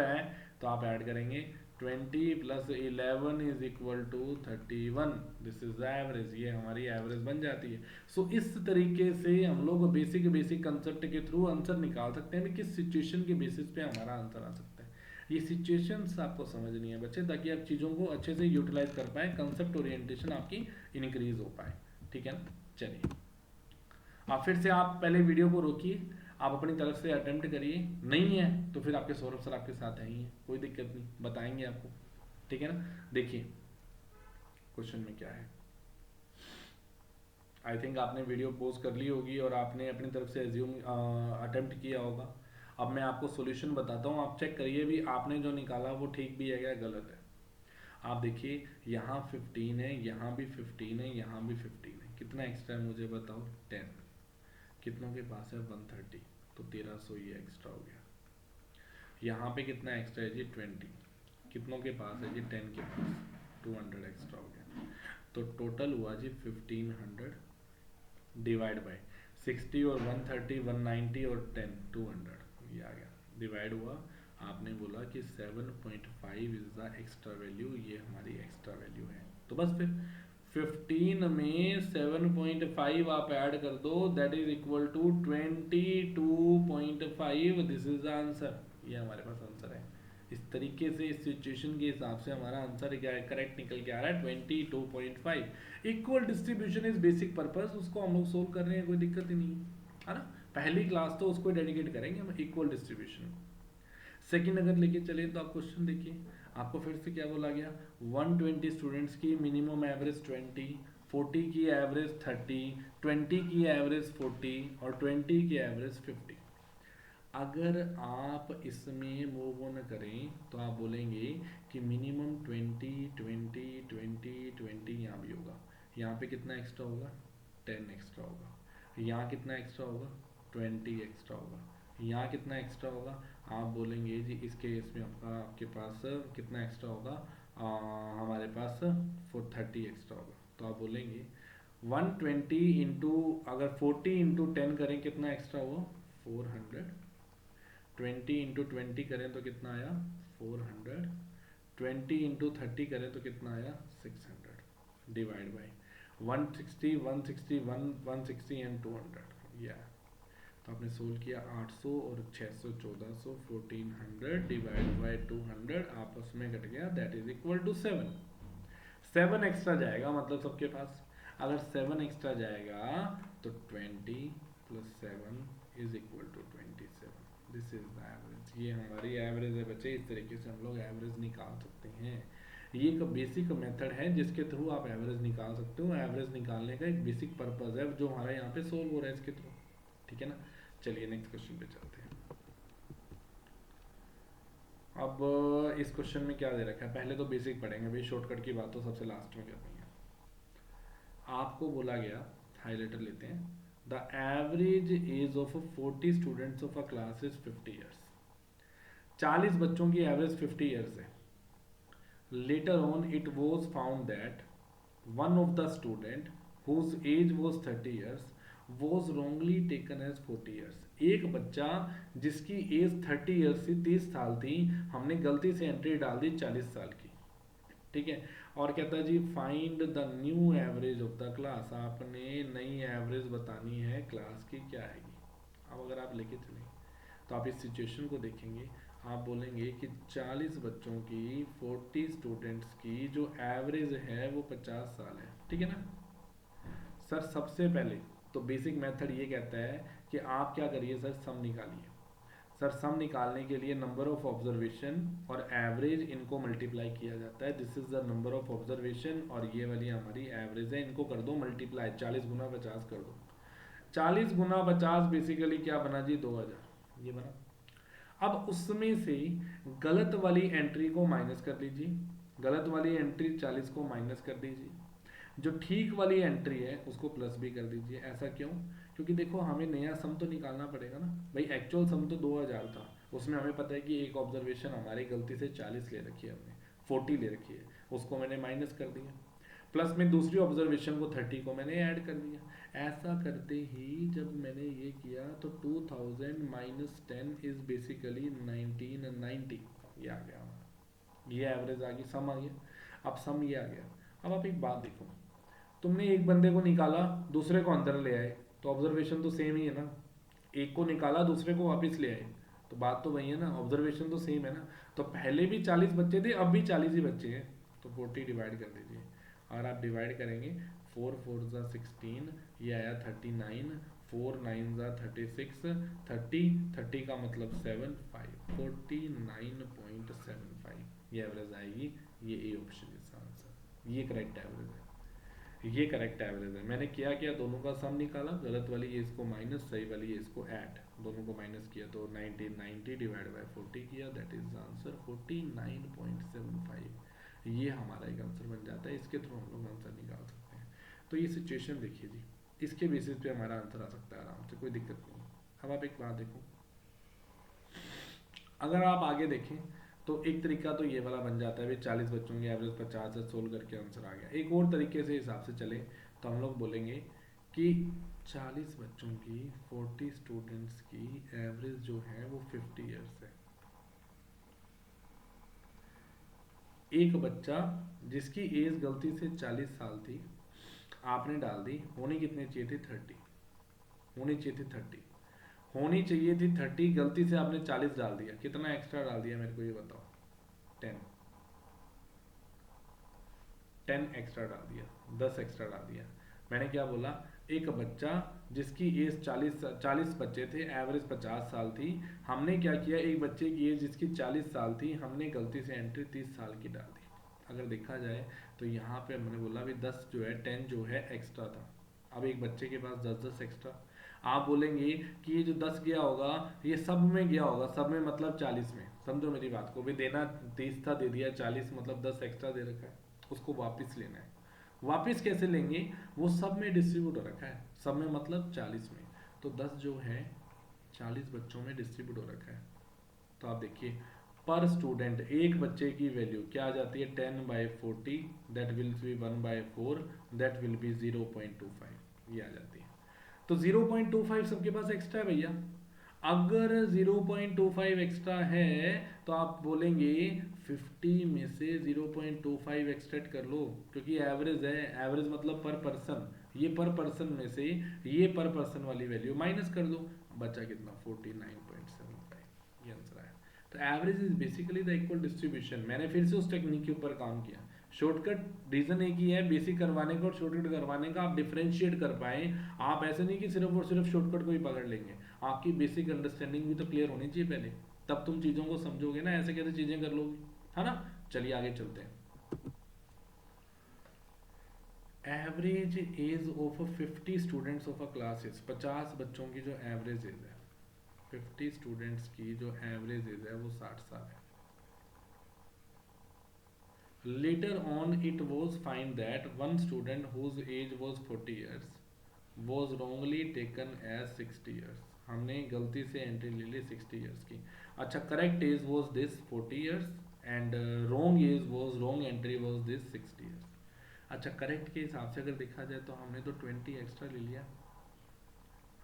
Speaker 1: है। तो आप ऐड करेंगे 20 plus 11 is equal to 31, this is the average. ये हमारी एवरेज बन जाती है। सो इस तरीके से हम लोग बेसिक कंसेप्ट के थ्रू आंसर निकाल सकते हैं कि किस सिचुएशन के बेसिस पे हमारा आंसर आ सकता है। ये सिचुएशंस आपको समझनी है बच्चे, ताकि आप चीज़ों को अच्छे से यूटिलाइज कर पाए, कंसेप्ट ओरिएंटेशन आपकी इंक्रीज हो पाए, ठीक है ना। चलिए आप फिर से आप पहले वीडियो को रोकिए, आप अपनी तरफ से अटेम्प्ट करिए, नहीं है तो फिर आपके सौरभ सर आपके साथ हैं ही हैं, कोई दिक्कत नहीं, बताएंगे आपको, ठीक है ना। देखिए क्वेश्चन में क्या है, आई थिंक आपने वीडियो पोज कर ली होगी और आपने अपनी तरफ से एज्यूम अटेम्प्ट किया होगा। अब मैं आपको सॉल्यूशन बताता हूँ, आप चेक करिए भी आपने जो निकाला वो ठीक भी है या गलत है। आप देखिए यहाँ 15 है, यहाँ भी 15 है, यहाँ भी 15 है, कितना एक्स्ट्रा है मुझे बताओ, 10। कितनों के पास है 130, तो 1300 ये एक्स्ट्रा हो गया। यहाँ पे कितना एक्स्ट्रा है जी 20, कितनों के पास है जी 10 के पास, 200 एक्स्ट्रा हो गया। तो टोटल हुआ जी 1500 डिवाइड बाय 60 और 130 190 और 10 200, ये आ गया, डिवाइड हुआ। आपने बोला कि 7.5 इज द एक्स्ट्रा वैल्यू, ये हमारी एक्स्ट्रा वैल्यू है। तो बस फिर 15 में 7.5 आप ऐड कर दो, that is equal to 22.5, this is the answer. ये हमारे पास आंसर है। इस तरीके से इस सिचुएशन के हिसाब से हमारा आंसर क्या है, करेक्ट निकल के आ रहा है 22.5। Equal distribution is basic purpose, उसको हम लोग सोल्व कर रहे हैं, कोई दिक्कत ही नहीं है ना। पहली क्लास तो उसको डेडिकेट करेंगे हम इक्वल डिस्ट्रीब्यूशन। सेकंड अगर लेके चले तो आप क्वेश्चन देखिए, आपको फिर से क्या बोला गया, 120 स्टूडेंट्स की मिनिमम एवरेज 20, 40 की एवरेज 30, 20 की एवरेज 40 और 20 की एवरेज 50। अगर आप इसमें मूव ऑन करें तो आप बोलेंगे कि मिनिमम 20 20 20 20 यहाँ भी होगा। यहाँ पे कितना एक्स्ट्रा होगा, 10 एक्स्ट्रा होगा। यहाँ कितना एक्स्ट्रा होगा, 20 एक्स्ट्रा होगा। यहाँ कितना एक्स्ट्रा होगा, आप बोलेंगे जी इसके इसमें आपके पास कितना एक्स्ट्रा होगा, हमारे पास 430 एक्स्ट्रा होगा। तो आप बोलेंगे 120 इंटू, अगर 40 इंटू 10 करें कितना एक्स्ट्रा हुआ, 400। 20 इंटू 20 करें तो कितना आया, 400। 20 इंटू 30 करें तो कितना आया, 600, डिवाइड बाई 160 160 160 एंड 200, या तो आपने सोल्व किया 800 और 600 1400 1400 डिवाइड बाय 200, आपस में कट गया, that is equal to 7 extra जाएगा मतलब सबके पास। अगर 7 एक्स्ट्रा जाएगा तो 20 + 7 is equal to 27। This is the average. ये हमारी एवरेज है बच्चे। इस तरीके से हम लोग एवरेज निकाल सकते हैं। ये एक बेसिक मेथड है जिसके थ्रू आप एवरेज निकाल सकते हो। एवरेज निकालने का एक बेसिक पर्पज है जो हमारा यहाँ पे सोल्व हो रहा है इसके थ्रू। ठीक है ना। चलिए नेक्स्ट क्वेश्चन पे चलते हैं। अब इस क्वेश्चन में क्या दे रखा है, पहले तो बेसिक पढ़ेंगे भाई, शॉर्टकट की बात तो सबसे लास्ट में करनी है। आपको बोला गया, हाईलाइटर लेते हैं, the average age of 40 students of a class is 50 years. 40 बच्चों की एवरेज 50 ईयर्स है। Later on it was found that one of the student whose age was 30 years was wrongly taken as 40 years। एक बच्चा जिसकी as 30 years थी, 30 साल थी, हमने गलती से एंट्री डाल दी 40 साल की। ठीक है। और कहता है जी find the new average of the class. आपने नई एवरेज बतानी है क्लास की, क्या आएगी। अब अगर आप लेके चलें तो आप इस सिचुएशन को देखेंगे, आप बोलेंगे कि 40 बच्चों की, 40 स्टूडेंट्स की जो एवरेज है वो 50 साल है। ठीक है ना सर। सबसे पहले तो बेसिक मेथड ये कहता है कि आप क्या करिए सर, सम निकालिए। सर सम निकालने के लिए नंबर ऑफ ऑब्जर्वेशन और एवरेज इनको मल्टीप्लाई किया जाता है। This is the number of observation और ये वाली हमारी एवरेज है, इनको कर दो मल्टीप्लाई। 40 गुना 50 कर दो। 40 गुना 50 बेसिकली क्या बना जी, 2000। ये बना। अब उसमें से गलत वाली एंट्री को माइनस कर लीजिए। गलत वाली एंट्री 40 को माइनस कर दीजिए। जो ठीक वाली एंट्री है उसको प्लस भी कर दीजिए। ऐसा क्यों? क्योंकि देखो हमें नया सम तो निकालना पड़ेगा ना भाई। एक्चुअल सम तो 2000 था, उसमें हमें पता है कि एक ऑब्जर्वेशन हमारी गलती से 40 ले रखी है, हमने 40 ले रखी है, उसको मैंने माइनस कर दिया। प्लस में दूसरी ऑब्जर्वेशन को 30 को मैंने ऐड कर दिया। ऐसा करते ही जब मैंने ये किया तो 2000 माइनस 10 इज बेसिकली 1990। ये आ गया हमारा, ये एवरेज आ गई, सम आ गया। अब सम ये आ गया। अब आप एक बात देखो, तुमने एक बंदे को निकाला, दूसरे को अंदर ले आए, तो ऑब्जर्वेशन तो सेम ही है ना। एक को निकाला, दूसरे को वापस ले आए, तो बात तो वही है ना, ऑब्जर्वेशन तो सेम है ना। तो पहले भी 40 बच्चे थे, अब भी 40 ही बच्चे हैं, तो 40 डिवाइड कर दीजिए। और आप डिवाइड करेंगे, 4 4 ज़ा 16, ये आया 39, 4 9 ज़ा 36, 30 का मतलब 7 5, 49.75 ये एवरेज आएगी। ये ए ऑप्शन इसका आंसर, ये करेक्ट एवरेज है। ये करेक्ट एवरेज है। मैंने क्या किया, दोनों का सम निकाला, गलत वाली ये इसको माइनस, सही वाली ये इसको ऐड, दोनों को माइनस किया तो 1990 डिवाइड बाय 40 किया, दैट इज आंसर 49.75। ये हमारा एक आंसर बन जाता है। इसके थ्रू हम लोग आंसर निकाल सकते हैं। तो ये सिचुएशन देखिए जी, इसके बेसिस पे हमारा आंसर आ सकता है आराम से, कोई दिक्कत नहीं। अब आप एक बात देखो, अगर आप आगे देखें तो एक तरीका तो ये वाला बन जाता है भाई, 40 बच्चों की एवरेज 50 से सोल्व करके आंसर आ गया। एक और तरीके से हिसाब से चले तो हम लोग बोलेंगे कि 40 बच्चों की, 40 स्टूडेंट्स की एवरेज जो है वो 50 ईयर्स है। एक बच्चा जिसकी एज गलती से 40 साल थी, आपने डाल दी, होनी कितनी चाहिए थी, 30 होनी चाहिए थी, 30 होनी चाहिए थी, 30 गलती से आपने 40 डाल दिया। कितना एक्स्ट्रा डाल दिया मेरे को ये बताओ, 10 10 एक्स्ट्रा डाल दिया, 10 एक्स्ट्रा डाल दिया। मैंने क्या बोला, एक बच्चा जिसकी एज 40 बच्चे थे, एवरेज 50 साल थी, हमने क्या किया, एक बच्चे की एज जिसकी 40 साल थी, हमने गलती से एंट्री 30 साल की डाल दी। अगर देखा जाए तो यहाँ पे हमने बोला भी 10 जो है, 10 जो है एक्स्ट्रा था। अब एक बच्चे के पास 10 एक्स्ट्रा। आप बोलेंगे कि ये जो 10 गया होगा ये सब में गया होगा, सब में मतलब 40 में, समझो मेरी बात को भी, देना 30 था, दे दिया 40, मतलब 10 एक्स्ट्रा दे रखा है, उसको वापस लेना है। वापस कैसे लेंगे, वो सब में डिस्ट्रीब्यूट हो रखा है, सब में मतलब 40 में, तो 10 जो है 40 बच्चों में डिस्ट्रीब्यूट हो रखा है। तो आप देखिए पर स्टूडेंट एक बच्चे की वैल्यू क्या आ जाती है, 10/40, that will be 1/4, that will be 0.25, ये आ जाती है। तो 0.25 सबके पास एक्स्ट्रा है भैया। अगर 0.25 एक्स्ट्रा है तो आप बोलेंगे 50 में से 0.25 एक्सट्रैक्ट कर लो, क्योंकि एवरेज है, एवरेज मतलब पर पर्सन, ये पर पर्सन में से ये पर पर्सन वाली वैल्यू माइनस कर दो, बचा कितना, 49.75, ये आंसर आया। तो average is basically the equal distribution. मैंने फिर से उस टेक्निक के ऊपर काम किया, शॉर्टकट रीजन एक ही है, बेसिक करवाने का और शॉर्टकट करवाने का, आप डिफरेंशिएट कर पाए। आप ऐसे नहीं कि सिर्फ और सिर्फ शॉर्टकट को ही पकड़ लेंगे, आपकी बेसिक अंडरस्टैंडिंग भी तो क्लियर होनी चाहिए पहले, तब तुम चीज़ों को समझोगे ना, ऐसे कैसे चीज़ें कर लोगे, है ना। चलिए आगे चलते हैं। Average age of 50 students of a class is, 50 बच्चों की जो एवरेज एज है, 50 स्टूडेंट्स की जो एवरेज एज है वो 60 साल है। Later on, it was found that one student whose age was 40 years was wrongly taken as 60 years. हमने गलती से एंट्री ले ली 60 years की। अच्छा, correct age was this 40 years and wrong age was wrong entry was this 60 years. अच्छा, correct के हिसाब से अगर देखा जाए तो हमने तो 20 एक्स्ट्रा ले लिया,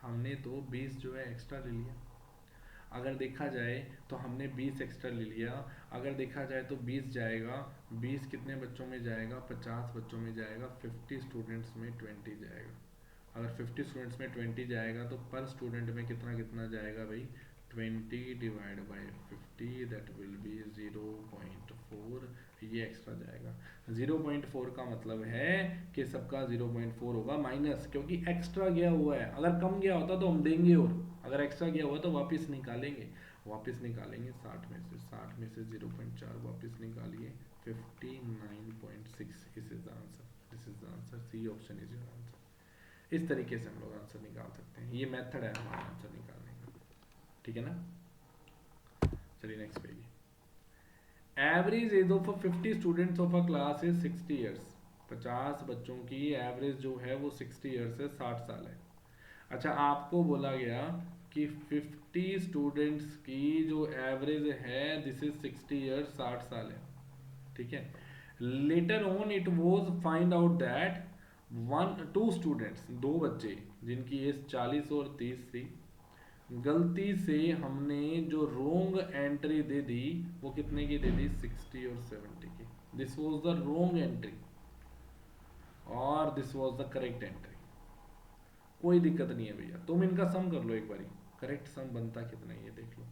Speaker 1: हमने तो 20 जो है एक्स्ट्रा ले लिया। अगर देखा जाए तो हमने 20 एक्स्ट्रा ले लिया, अगर देखा जाए तो 20 जाएगा, 20 कितने बच्चों में जाएगा, 50 बच्चों में जाएगा, 50 स्टूडेंट्स में 20 जाएगा। अगर 50 स्टूडेंट्स में 20 जाएगा तो पर स्टूडेंट में कितना कितना जाएगा भाई, 20 divide by 50 that will be 0.4, ये एक्स्ट्रा जाएगा। 0.4 का मतलब है कि सबका 0.4 होगा माइनस, क्योंकि एक्स्ट्रा गया हुआ है। अगर कम गया होता तो हम देंगे, और अगर एक्स्ट्रा गया हुआ तो वापस निकालेंगे, वापस निकालेंगे 60 में से, 60 में से 0.4 वापस निकालिए, 59.6। This is the answer, this is the answer, C option is your answer. इस तरीके से हम लोग आंसर निकाल सकते हैं, ये मेथड है हमारा आंसर निकालने का, ठीक है ना। चलिए next page. Average age of 50 students of a class is 60 years. 50 बच्चों की एवरेज जो है वो 60 ईयर्स है, 60 साल है। अच्छा, आपको बोला गया कि 50 स्टूडेंट्स की जो एवरेज है दिस इज 60 ईयर्स, 60 साल है, ठीक है। Later on it was find out that two students, दो बच्चे जिनकी एज 40 और 30 थी, गलती से हमने जो रोंग एंट्री दे दी वो कितने की दे दी, 60 और 70 की। This was the wrong entry और this was the correct entry. कोई दिक्कत नहीं है भैया, तुम इनका सम कर लो एक बारी, करेक्ट सम बनता कितना है ये देख लो।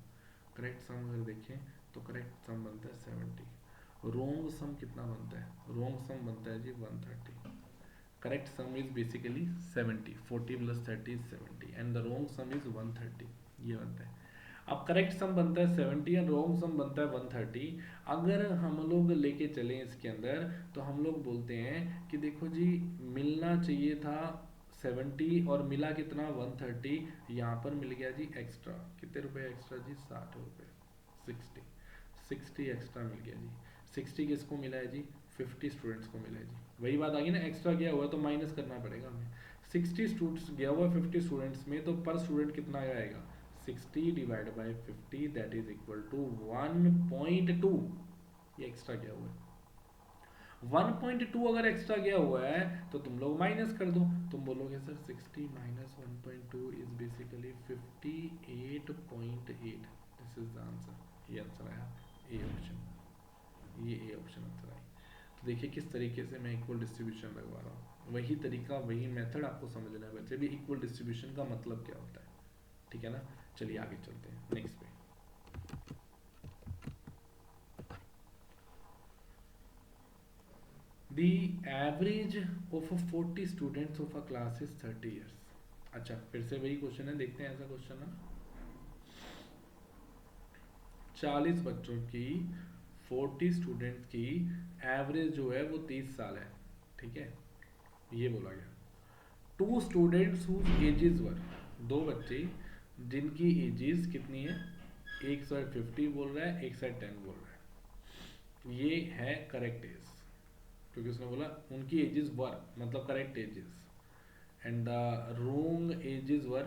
Speaker 1: करेक्ट सम अगर देखें तो करेक्ट सम बनता है 70, रोंग सम कितना बनता है, रोंग सम बनता है जी 130। Correct some is basically 70, 40 plus 30 is 70 and the wrong some is 130, ये बनता है। अब करेक्ट सम बनता है 70 एंड रोंग सम बनता है 130। अगर हम लोग लेके चलें इसके अंदर तो हम लोग बोलते हैं कि देखो जी, मिलना चाहिए था 70 और मिला कितना 130, यहाँ पर मिल गया जी एक्स्ट्रा, कितने रुपए एक्स्ट्रा जी, 60 रुपए, 60 एक्स्ट्रा मिल गया जी। 60 किसको मिला है जी, 50 स्टूडेंट्स को मिला है जी। वही बात आ गई ना, एक्स्ट्रा गया हुआ है तो माइनस करना पड़ेगा हमें। 60 स्टूडेंट्स गया हुआ 50 स्टूडेंट्स में, तो पर स्टूडेंट कितना आएगा, 60 divide by 50 that is equal to 1.2, ये एक्स्ट्रा गया हुआ है। 1.2 अगर एक्स्ट्रा गया हुआ है तो तुम लोग माइनस कर दो, तुम बोलोगे sir 60 minus 1.2 is basically 58.8। This is the answer, ये आंसर आया ए ऑप्शन, ये ए ऑप्शन आंसर आया। तो देखिए किस तरीके से मैं इक्वल डिस्ट्रीब्यूशन लगवा रहा हूँ, वही तरीका वही मेथड आपको समझना है बच्चे भी, इक्वल डिस्ट्रीब्यूशन का मतलब क्या होता है, ठीक है ना। चलिए आगे चलते हैं नेक्स्ट पे। The average of 40 students of a class is 30 years। अच्छा, फिर से वही क्वेश्चन है, देखते हैं ऐसा क्वेश्चन है। 40 बच्चों की 40 स्टूडेंट्स की एवरेज जो है वो 30 साल है, ठीक है, ये बोला गया। टू स्टूडेंट्स हुज एजेस वर, दो बच्चे जिनकी एजेस कितनी है, एक साइड 50 बोल रहा है, एक साइड 10 बोल रहा है, ये है करेक्ट एज, क्योंकि उसने बोला उनकी एजेस वर मतलब correct ages, and the wrong ages were,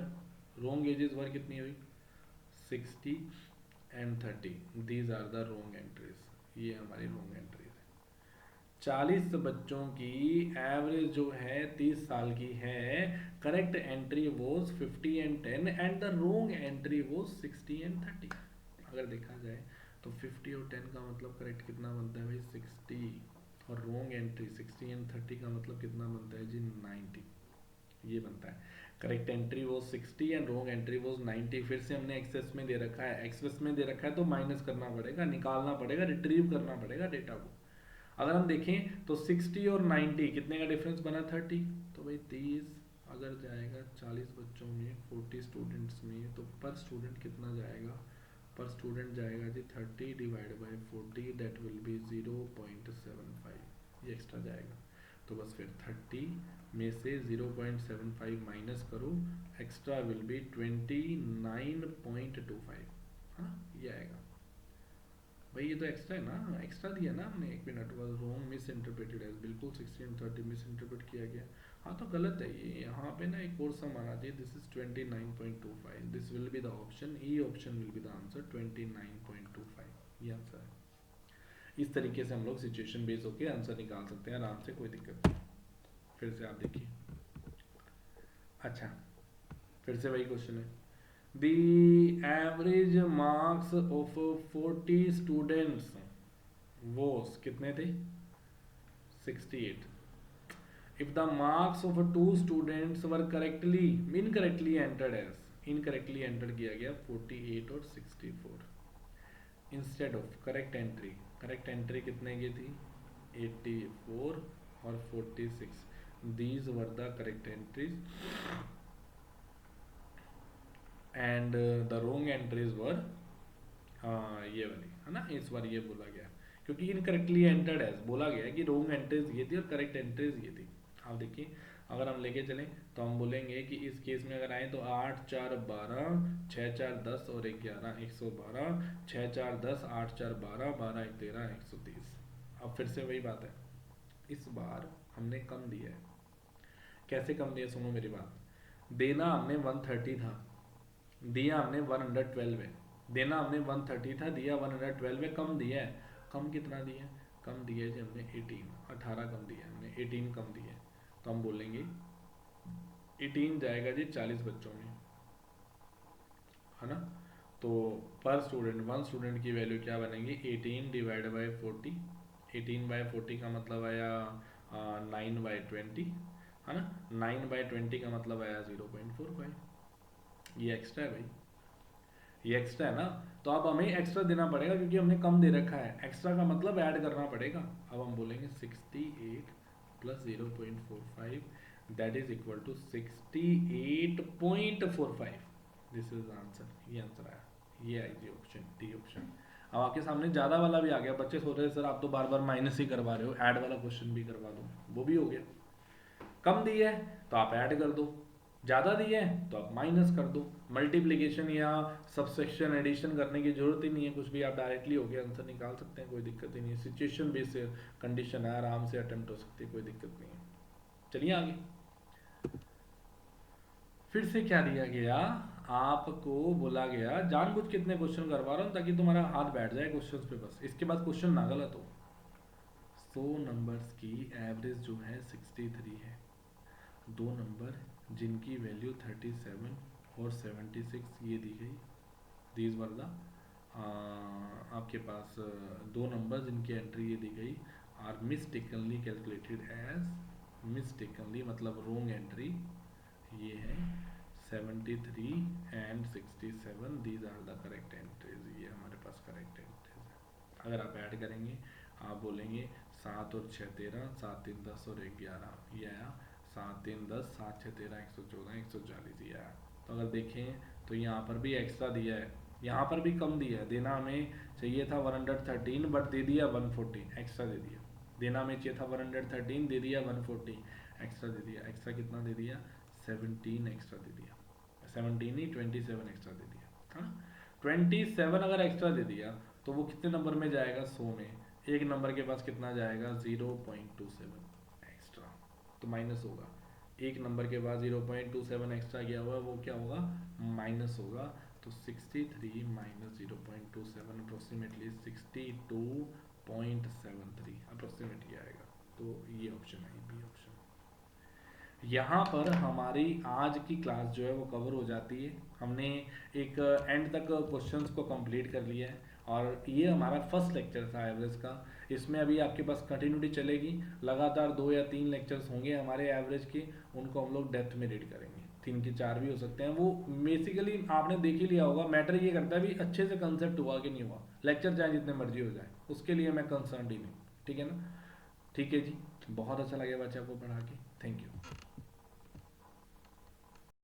Speaker 1: wrong ages were कितनी हुई, 60 and 30, these are the wrong entries, ये हमारी रोंग एंट्रीज है। 40 बच्चों की एवरेज जो है 30 साल की है, correct entry was 50 and 10 and the wrong entry was 60 and 30। अगर देखा जाए तो 50 और 10 का मतलब करेक्ट कितना बनता है भाई, 60, और रोंग एंट्री 60 एंड 30 का मतलब कितना बनता है जी, 90, ये बनता है। करेक्ट एंट्री वो 60 एंड रोंग एंट्री वो 90। फिर से हमने एक्सेस में दे रखा है, एक्सेस में दे रखा है तो माइनस करना पड़ेगा, निकालना पड़ेगा, रिट्रीव करना पड़ेगा डेटा को। अगर हम देखें तो 60 और 90 कितने का डिफरेंस बना 30, तो भाई 30 अगर जाएगा 40 बच्चों में 40 स्टूडेंट्स में तो पर स्टूडेंट कितना जाएगा, पर स्टूडेंट जाएगा जी 30 divide by 40 that will be 0.75, ये एक्स्ट्रा जाएगा। तो बस फिर 30 में से 0.75 माइनस करो, एक्स्ट्रा विल बी 29.25, है ना, ये आएगा। भाई ये तो एक्स्ट्रा है ना, एक्स्ट्रा दिया ना हमने, एक minute, was wrong misinterpreted as, बिल्कुल 60 एंड 30 मिस इंटरप्रेट किया गया। हाँ तो गलत है ये, यहाँ पे ना एक और सम आना चाहिए, this is 29.25, this will be the option, E option will be the answer 29.25, ये आंसर है। इस तरीके से हम लोग सिचुएशन बेस्ड होके आंसर निकाल सकते हैं आराम से, कोई दिक्कत नहीं। फिर से आप देखिए, अच्छा फिर से वही क्वेश्चन है, the average marks of 40 students was कितने थे 68, if the marks of 2 students were incorrectly entered किया गया 48 और 64, instead of correct entry कितने की थी 84 और 46, these were the correct entries and the wrong entries were, ये वाली है ना, इस बार ये बोला गया क्योंकि इनकरेक्टली एंटर्ड है, बोला गया है कि रॉन्ग एंट्रीज ये थी और करेक्ट एंट्रीज ये थी। आप देखिए अगर हम लेके चलें तो हम बोलेंगे कि इस केस में अगर आए तो 8 4 12 6 4 10 और 11 112, 6 4 10 8 4 12 12 1 13 130। अब फिर से वही बात है, इस बार हमने कम दिया है। कैसे कम दिया, सुनो मेरी बात, देना हमने 130 था, दिया हमने 112 है, देना हमने 130 था, दिया 112 है, कम दिया है, कम कितना दिया है, कम दिया है जी हमने 18 कम दिया है हमने, 18 कम दिया है, तो हम बोलेंगे 18 जाएगा जी 40 बच्चों में, है ना, तो पर स्टूडेंट 1 स्टूडेंट की वैल्यू क्या बनेगी 18 डिवाइड बाई 40, 18 बाई 40 का मतलब आया 9 बाई 20, है ना, 9 बाई 20 का मतलब आया 0.45, ये एक्स्ट्रा है भाई, ये एक्स्ट्रा है ना, तो अब हमें एक्स्ट्रा देना पड़ेगा क्योंकि हमने कम दे रखा है, एक्स्ट्रा का मतलब ऐड करना पड़ेगा। अब हम बोलेंगे 68 plus 0.45 that is equal to 68.45, this is answer, ये आंसर आया, ये आई जी ऑप्शन, डी ऑप्शन। अब आपके सामने ज़्यादा वाला भी आ गया, बच्चे सोच रहे सर आप तो बार बार माइनस ही करवा रहे हो, ऐड वाला क्वेश्चन भी करवा दो, वो भी हो गया। कम दिया है तो आप ऐड कर दो, ज़्यादा दिए हैं तो आप माइनस कर दो, मल्टीप्लिकेशन या सबसेक्शन एडिशन करने की जरूरत ही नहीं है, कुछ भी आप डायरेक्टली हो गया आंसर निकाल सकते हैं, कोई दिक्कत ही नहीं है, सिचुएशन बेस्ड कंडीशन है, आराम से अटेम्प्ट हो सकती है, कोई दिक्कत नहीं है। चलिए आगे, फिर से क्या दिया गया, आपको बोला गया, जानबूझ के इतने क्वेश्चन करवा रहा हूँ ताकि तुम्हारा हाथ बैठ जाए क्वेश्चन पे, बस इसके बाद क्वेश्चन ना गलत हो। 100 नंबर्स की एवरेज जो है 63 है, दो नंबर जिनकी वैल्यू 37 और 76 ये दी गई, दीज वर द आपके पास दो नंबर जिनकी एंट्री ये दी गई are mistakenly calculated as, mistakenly मतलब रोंग एंट्री, ये है 73 and 67, these are the correct entries, ये हमारे पास करेक्ट एंट्रीज है। अगर आप ऐड करेंगे आप बोलेंगे 7 और 6 13, 7 3 10 और 1 11, ये आया 7 3 10, 7 6 13 114 140, ये आया। तो अगर देखें तो यहाँ पर भी एक्स्ट्रा दिया है, यहाँ पर भी कम दिया है, देना हमें चाहिए था 113 बट दे दिया 140, एक्स्ट्रा दे दिया, देना हमें चाहिए था 113 दे दिया 140 एक्स्ट्रा दे दिया, एक्स्ट्रा कितना दे दिया 17 एक्स्ट्रा दे दिया, 17 ही 27 एक्स्ट्रा दे दिया, है ना, 27 अगर एक्स्ट्रा दे दिया तो वो कितने नंबर में जाएगा 100 में, एक नंबर के पास कितना जाएगा 0.27 एक्स्ट्रा, तो माइनस होगा, एक नंबर के बाद 0.27 एक्स्ट्रा गया हुआ है वो क्या होगा माइनस होगा, तो 63 माइनस 0.27 अप्रोक्सीमेटली 62.73 अप्रोक्सीमेट ये आएगा, तो ये ऑप्शन है बी ऑप्शन। यहाँ पर हमारी आज की क्लास जो है वो कवर हो जाती है, हमने एक एंड तक क्वेश्चंस को कंप्लीट कर लिया है और ये हमारा फर्स्ट लेक्चर था एवरेज का, इसमें अभी आपके पास कंटिन्यूटी चलेगी, लगातार 2 या 3 लेक्चर्स होंगे हमारे एवरेज के, उनको हम लोग डेप्थ में रीड करेंगे, 3 के 4 भी हो सकते हैं, वो बेसिकली आपने देख ही लिया होगा, मैटर ये करता है भी अच्छे से कंसेप्ट हुआ कि नहीं हुआ, लेक्चर चाहे जितने मर्जी हो जाए उसके लिए मैं कंसर्न ही नहीं, ठीक है ना। ठीक है जी, बहुत अच्छा लगे बच्चे आपको पढ़ा के। Thank you.